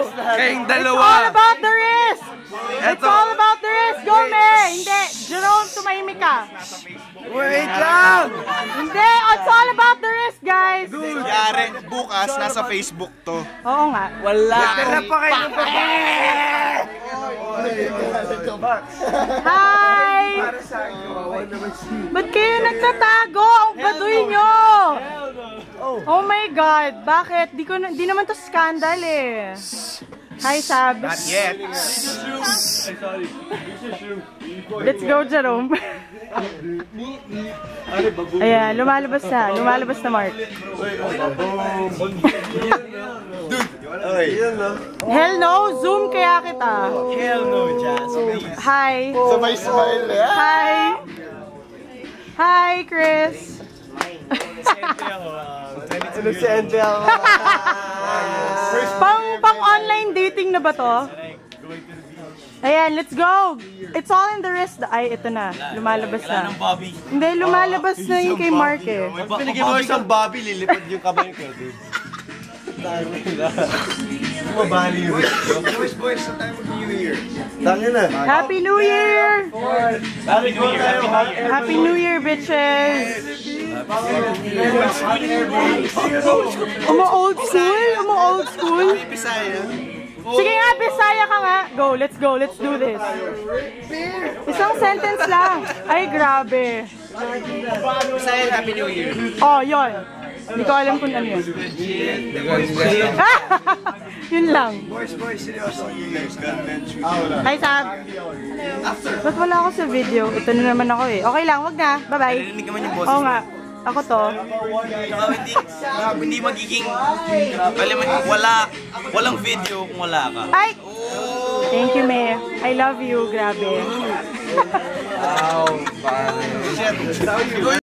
Kayong It's dalawa. all about the wrist! It's all about the wrist! Go, me! Hindi! Jerome, tumahimik ka. Wait lang! Hindi! It's all about the wrist, guys! Yari, bukas, nasa Facebook to. Oo nga. Wala. Tara pa kayo ng Hi! Ba't kayo nagtatago? Ang baduy nyo! Oh my God! Bakit? Di naman to scandal eh. Hi, Sab. Not yet. Let's go, Jerome. Ayan, lumalabas na. Lumalabas na, Mark. Hell no! Zoom kaya kita. Hell no, Jazz. Hi. Sabay smile eh. Hi. Hi, Chris. Inosente ako. Pang online dating na ba to? Ayan, let's go! It's all in the wrist. Ay, ito na. Lumalabas na. Hindi, lumalabas na yung kay Mark eh. Pinigyan mo isang Bobby, lilipad yung kamay ko. Mabali yung wrist ko. Boys, sa time of New Year. Tangin na. Happy New Year! Happy New Year. Happy New Year, bitches! Umu-old school? Umu-old school? Sige nga, Bisaya ka nga. Go, let's do this. Isang sentence lang. Ay, grabe. Bisaya, Happy New Year. Oh, yun. Hindi ko alam kung ano yun. Yun lang. Hi, Sam. Ba't wala ako sa video? Ito na naman ako eh. Okay lang, wag na. Bye-bye. Oo nga. Ako to. Hindi magiging walang video kung wala ka. Ay! Thank you, May. I love you. Grabe. Wow, pare.